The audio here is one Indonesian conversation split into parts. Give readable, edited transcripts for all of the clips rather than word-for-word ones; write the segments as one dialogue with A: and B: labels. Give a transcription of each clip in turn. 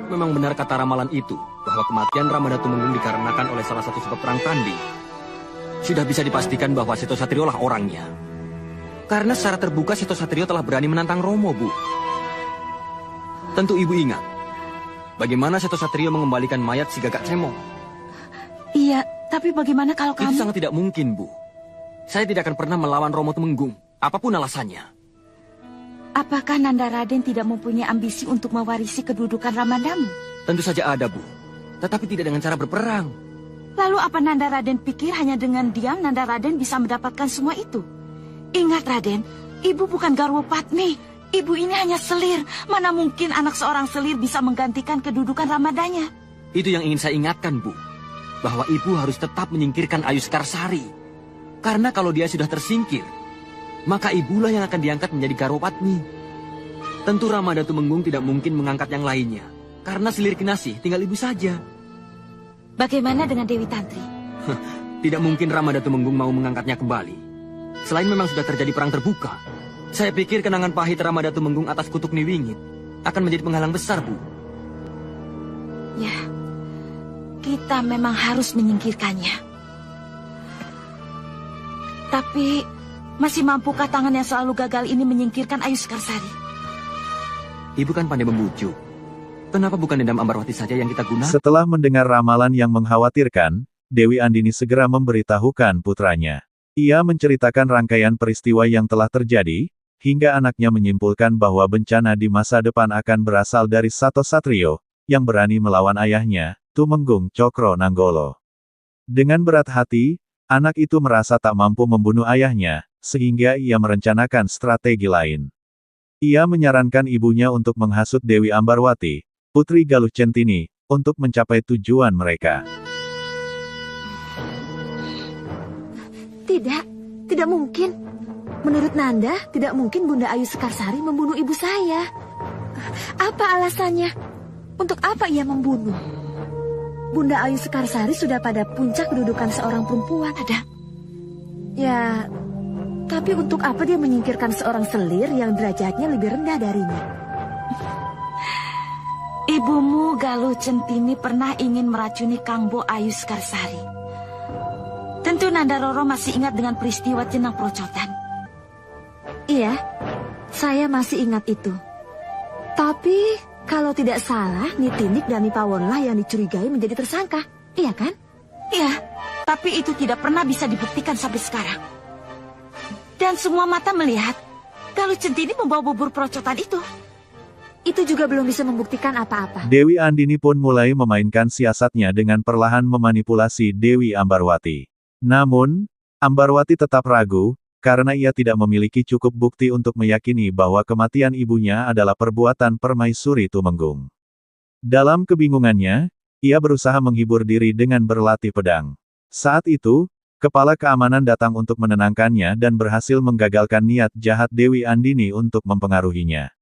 A: Memang benar kata ramalan itu, bahwa kematian Rama Datumenggung dikarenakan oleh salah satu sebab perang tanding. Sudah bisa dipastikan bahwa Seto Satrio lah orangnya. Karena secara terbuka Seto Satrio telah berani menantang Romo, Bu. Tentu Ibu ingat, bagaimana Seto Satrio mengembalikan mayat si Gagak Cemong.
B: Iya, tapi bagaimana kalau kamu...
A: Itu sangat tidak mungkin, Bu. Saya tidak akan pernah melawan Romo Tumenggung, apapun alasannya.
B: Apakah Nanda Raden tidak mempunyai ambisi untuk mewarisi kedudukan Ramadamu?
A: Tentu saja ada, Bu. Tetapi tidak dengan cara berperang.
B: Lalu apa Nanda Raden pikir hanya dengan diam Nanda Raden bisa mendapatkan semua itu? Ingat Raden, ibu bukan Garwo Patmi. Ibu ini hanya selir. Mana mungkin anak seorang selir bisa menggantikan kedudukan Ramadanya?
A: Itu yang ingin saya ingatkan, Bu. Bahwa ibu harus tetap menyingkirkan Ayu Sekarsari. Karena kalau dia sudah tersingkir, maka ibulah yang akan diangkat menjadi Garwo Patmi. Tentu Rama Datumenggung tidak mungkin mengangkat yang lainnya. Karena selir kinasih tinggal ibu saja.
B: Bagaimana dengan Dewi Tantri?
A: Tidak mungkin Rama Datumenggung mau mengangkatnya kembali. Selain memang sudah terjadi perang terbuka, saya pikir kenangan pahit Rama Datumenggung atas kutuk Niwingit akan menjadi penghalang besar, Bu.
B: Ya, kita memang harus menyingkirkannya. Tapi, masih mampukah tangan yang selalu gagal ini menyingkirkan Ayu Sekarsari?
A: Ibu kan pandai membujuk. Kenapa bukan dendam Ambarwati saja yang kita gunakan?
C: Setelah mendengar ramalan yang mengkhawatirkan, Dewi Andini segera memberitahukan putranya. Ia menceritakan rangkaian peristiwa yang telah terjadi, hingga anaknya menyimpulkan bahwa bencana di masa depan akan berasal dari Sato Satrio, yang berani melawan ayahnya, Tumenggung Cokro Nanggolo. Dengan berat hati, anak itu merasa tak mampu membunuh ayahnya, sehingga ia merencanakan strategi lain. Ia menyarankan ibunya untuk menghasut Dewi Ambarwati, Putri Galuh Centini, untuk mencapai tujuan mereka.
D: Tidak mungkin. Menurut Nanda, tidak mungkin Bunda Ayu Sekarsari membunuh ibu saya. Apa alasannya? Untuk apa ia membunuh? Bunda Ayu Sekarsari sudah pada puncak kedudukan seorang perempuan. Ya, tapi untuk apa dia menyingkirkan seorang selir yang derajatnya lebih rendah darinya?
B: Ibumu Galuh Centini pernah ingin meracuni Kangbo Ayu Sekarsari. Tentu Nanda Roro masih ingat dengan peristiwa Jenang Procotan.
D: Iya, saya masih ingat itu. Tapi, kalau tidak salah, Nitinik dan Nipawonlah yang dicurigai menjadi tersangka. Iya kan?
B: Iya, tapi itu tidak pernah bisa dibuktikan sampai sekarang. Dan semua mata melihat Galuh Centini membawa bubur Procotan itu.
D: Itu juga belum bisa membuktikan apa-apa.
C: Dewi Andini pun mulai memainkan siasatnya dengan perlahan memanipulasi Dewi Ambarwati. Namun, Ambarwati tetap ragu, karena ia tidak memiliki cukup bukti untuk meyakini bahwa kematian ibunya adalah perbuatan permaisuri Tumenggung. Dalam kebingungannya, ia berusaha menghibur diri dengan berlatih pedang. Saat itu, kepala keamanan datang untuk menenangkannya dan berhasil menggagalkan niat jahat Dewi Andini untuk mempengaruhinya.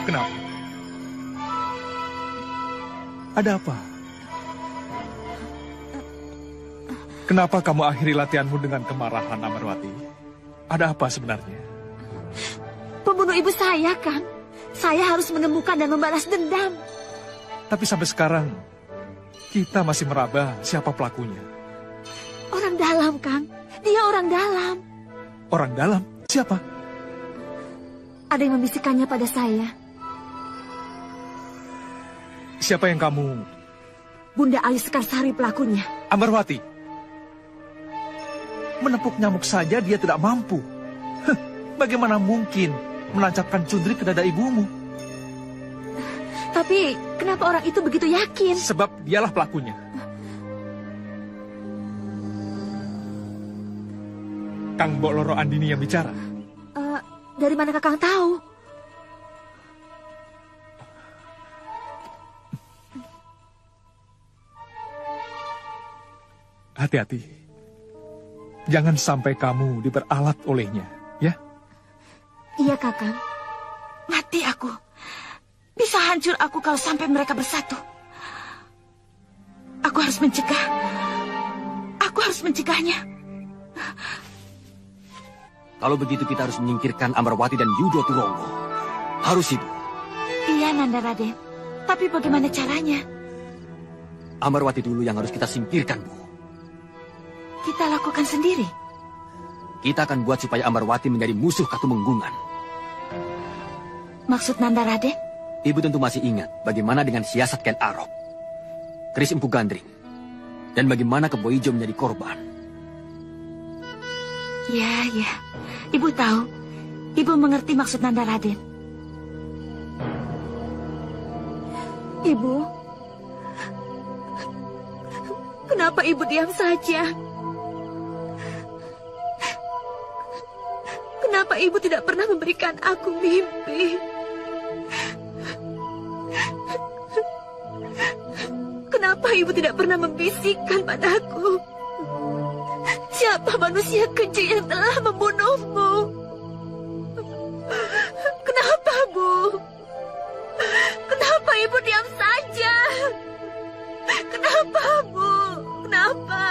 E: Kenapa? Ada apa? Kenapa kamu akhiri latihanmu dengan kemarahan, Amarwati? Ada apa sebenarnya?
D: Pembunuh ibu saya, Kang. Saya harus menemukan dan membalas dendam.
E: Tapi sampai sekarang, kita masih meraba siapa pelakunya.
D: Orang dalam, Kang. Dia orang dalam.
E: Orang dalam? Siapa?
D: Ada yang membisikkannya pada saya.
E: Siapa yang kamu...
D: Bunda Ayu Sekarsari pelakunya.
E: Amarwati. Menepuk nyamuk saja dia tidak mampu. Heh, bagaimana mungkin menancapkan cundri ke dada ibumu?
D: Tapi kenapa orang itu begitu yakin?
E: Sebab dialah pelakunya. Kang Mbok Loro Andini yang bicara.
D: Dari mana Kakang tahu?
E: Hati-hati. Jangan sampai kamu diperalat olehnya, ya?
D: Iya, Kakang.
B: Mati aku. Bisa hancur aku kalau sampai mereka bersatu. Aku harus mencegah. Aku harus mencegahnya.
A: Kalau begitu kita harus menyingkirkan Amarwati dan Yudo Turongo. Harus itu.
B: Iya, Nanda Raden. Tapi bagaimana caranya?
A: Amarwati dulu yang harus kita singkirkan, Bu.
B: Kita lakukan sendiri.
A: Kita akan buat supaya Amarwati menjadi musuh Katumenggungan.
B: Maksud Nanda Raden?
A: Ibu tentu masih ingat bagaimana dengan siasat Ken Arok, Kris Empu Gandring, dan bagaimana Kebo Ijo menjadi korban.
B: Ya, ya. Ibu tahu. Ibu mengerti maksud Nanda Raden.
D: Ibu, kenapa Ibu diam saja? Kenapa Ibu tidak pernah memberikan aku mimpi? Kenapa Ibu tidak pernah membisikkan padaku? Siapa manusia keji yang telah membunuhmu? Kenapa, Bu? Kenapa Ibu diam saja? Kenapa, Bu? Kenapa?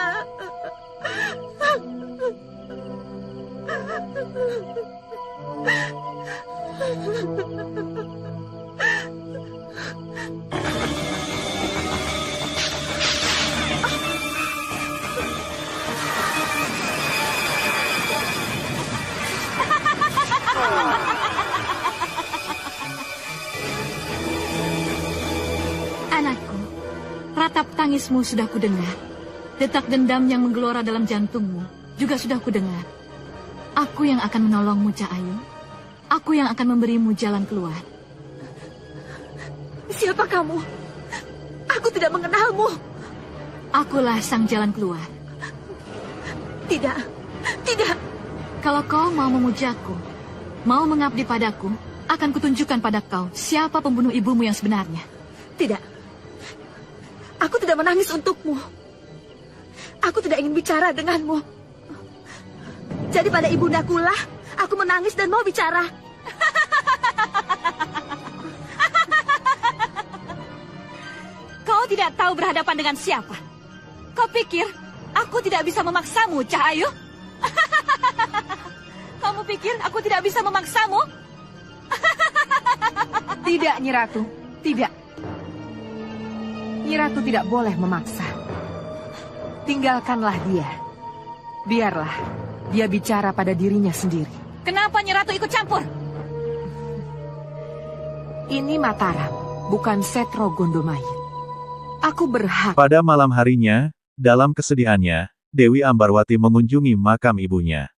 F: Anakku, ratap tangismu sudah kudengar. Detak dendam yang menggelora dalam jantungmu juga sudah kudengar. Aku yang akan menolongmu, Cak Ayu. Aku yang akan memberimu jalan keluar.
D: Siapa kamu? Aku tidak mengenalmu.
F: Akulah sang jalan keluar.
D: Tidak, tidak.
F: Kalau kau mau memujaku, mau mengabdi padaku, akan kutunjukkan pada kau siapa pembunuh ibumu yang sebenarnya.
D: Tidak. Aku tidak menangis untukmu. Aku tidak ingin bicara denganmu. Jadi pada ibundakulah, aku menangis dan mau bicara.
F: Kau tidak tahu berhadapan dengan siapa. Kau pikir aku tidak bisa memaksamu, Cahayu? Kamu pikir aku tidak bisa memaksamu?
G: Tidak, Nyi Ratu. Tidak. Nyi Ratu tidak boleh memaksa. Tinggalkanlah dia. Biarlah dia bicara pada dirinya sendiri.
F: Kenapa Nyi Ratu ikut campur?
G: Ini Mataram, bukan Setro Gondomayit. Aku berhak.
C: Pada malam harinya, dalam kesedihannya, Dewi Ambarwati mengunjungi makam ibunya.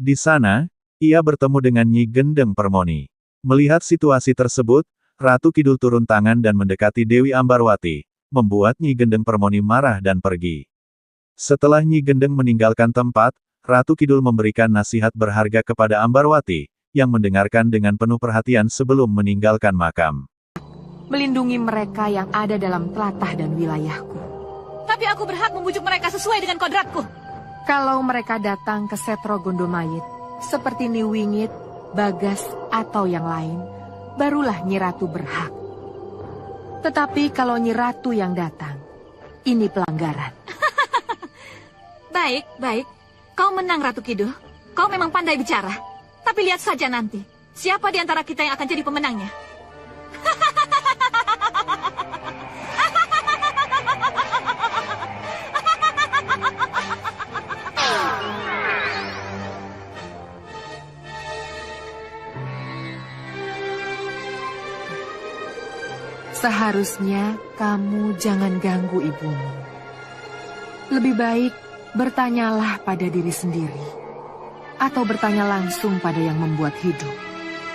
C: Di sana, ia bertemu dengan Nyi Gendeng Permoni. Melihat situasi tersebut, Ratu Kidul turun tangan dan mendekati Dewi Ambarwati, membuat Nyi Gendeng Permoni marah dan pergi. Setelah Nyi Gendeng meninggalkan tempat, Ratu Kidul memberikan nasihat berharga kepada Ambarwati, yang mendengarkan dengan penuh perhatian sebelum meninggalkan makam.
G: Melindungi mereka yang ada dalam tlatah dan wilayahku.
F: Tapi aku berhak membujuk mereka sesuai dengan kodratku.
G: Kalau mereka datang ke Setro Gondomayit, seperti Niwingit, Bagas, atau yang lain, barulah Nyi Ratu berhak. Tetapi kalau Nyi Ratu yang datang, ini pelanggaran.
F: Baik, baik. Kau menang, Ratu Kidul. Kau memang pandai bicara. Tapi lihat saja nanti, siapa di antara kita yang akan jadi pemenangnya?
G: Seharusnya kamu jangan ganggu ibumu. Lebih baik bertanyalah pada diri sendiri, atau bertanya langsung pada yang membuat hidup.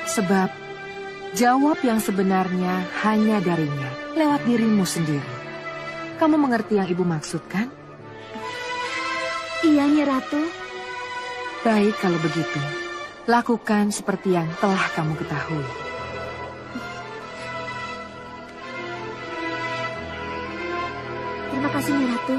G: Sebab jawab yang sebenarnya hanya darinya, lewat dirimu sendiri. Kamu mengerti yang ibu maksudkan?
D: Iya, Nyi Ratu.
G: Baik kalau begitu, lakukan seperti yang telah kamu ketahui.
D: Terima kasih, Nyi Ratu.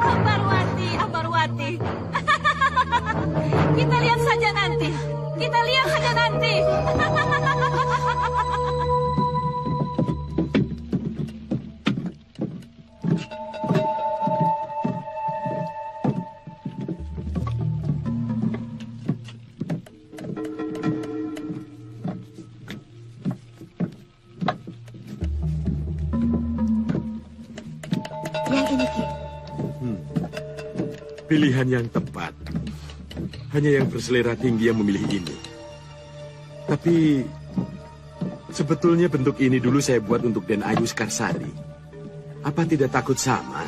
F: Ambarwati, Ambarwati. Kita lihat saja nanti. Kita lihat saja nanti.
D: Yang ini, Ki.
H: Pilihan yang tepat. Hanya yang berselera tinggi yang memilih ini. Tapi sebetulnya bentuk ini dulu saya buat untuk Den Ayu Sekarsari. Apa tidak takut sama?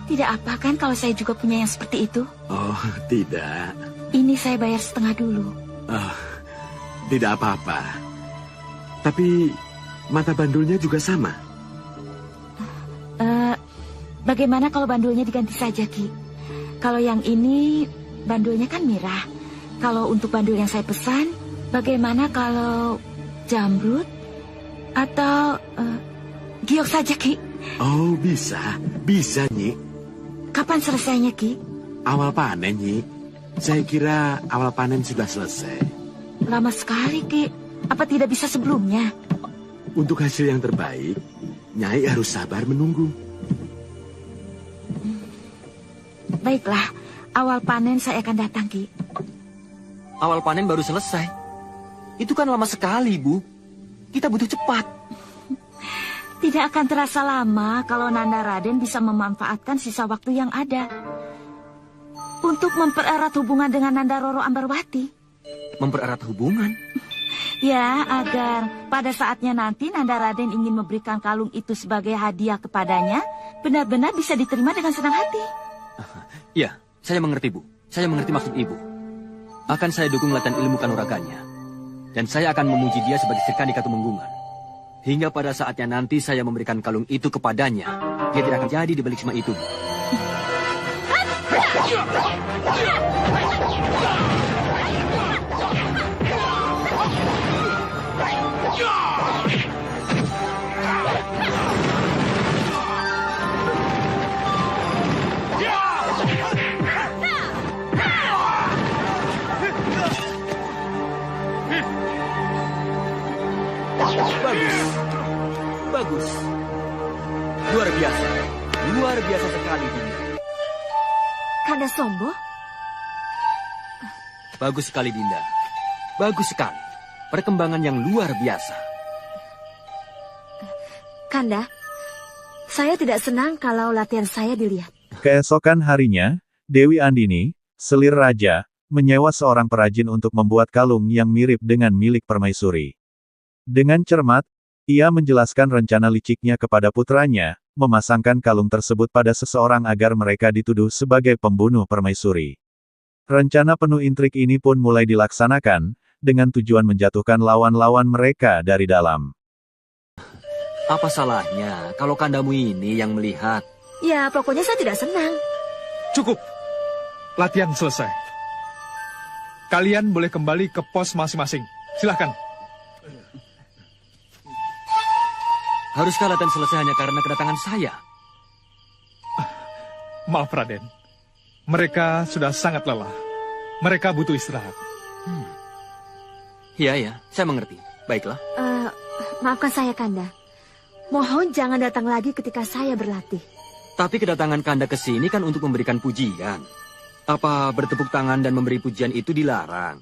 B: Tidak apa kan kalau saya juga punya yang seperti itu?
H: Oh, tidak.
B: Ini saya bayar setengah dulu.
H: Oh, tidak apa-apa. Tapi mata bandulnya juga sama.
B: Bagaimana kalau bandulnya diganti saja, Ki? Kalau yang ini, bandulnya kan merah. Kalau untuk bandul yang saya pesan, bagaimana kalau jamrut? Atau giok saja, Ki?
H: Oh, bisa. Bisa, Nyi.
B: Kapan selesainya, Ki?
H: Awal panen, Nyi. Saya kira awal panen sudah selesai.
B: Lama sekali, Ki. Apa tidak bisa sebelumnya?
H: Untuk hasil yang terbaik, Nyai harus sabar menunggu.
B: Baiklah, awal panen saya akan datang, Ki.
A: Awal panen baru selesai. Itu kan lama sekali, Bu. Kita butuh cepat.
B: Tidak akan terasa lama kalau Nanda Raden bisa memanfaatkan sisa waktu yang ada untuk mempererat hubungan dengan Nanda Roro Ambarwati.
A: Mempererat hubungan?
B: Ya, agar pada saatnya nanti Nanda Raden ingin memberikan kalung itu sebagai hadiah kepadanya, benar-benar bisa diterima dengan senang hati.
A: Ya, saya mengerti, Bu. Saya mengerti maksud Ibu. Akan saya dukung latihan ilmu kanuraganya. Dan saya akan memuji dia sebagai Sekandi Katumenggungan. Hingga pada saatnya nanti saya memberikan kalung itu kepadanya, dia tidak akan jadi di balik semua itu, Bu. Bagus. Bagus. Luar biasa. Luar biasa sekali, Dinda.
D: Kanda Sombo?
A: Bagus sekali, Dinda. Bagus sekali. Perkembangan yang luar biasa.
D: Kanda, saya tidak senang kalau latihan saya dilihat.
C: Keesokan harinya, Dewi Andini, selir raja, menyewa seorang perajin untuk membuat kalung yang mirip dengan milik permaisuri. Dengan cermat, ia menjelaskan rencana liciknya kepada putranya, memasangkan kalung tersebut pada seseorang agar mereka dituduh sebagai pembunuh permaisuri. Rencana penuh intrik ini pun mulai dilaksanakan, dengan tujuan menjatuhkan lawan-lawan mereka dari dalam.
A: Apa salahnya kalau kandamu ini yang melihat
D: Ya, pokoknya saya tidak senang.
E: Cukup. Latihan selesai. Kalian boleh kembali ke pos masing-masing. Silahkan.
A: Haruskah latihan selesai hanya karena kedatangan saya?
E: Maaf, Raden. Mereka sudah sangat lelah. Mereka butuh istirahat.
A: Iya, ya, saya mengerti. Baiklah.
D: Maafkan saya, Kanda. Mohon jangan datang lagi ketika saya berlatih.
A: Tapi kedatangan Kanda ke sini kan untuk memberikan pujian. Apa bertepuk tangan dan memberi pujian itu dilarang?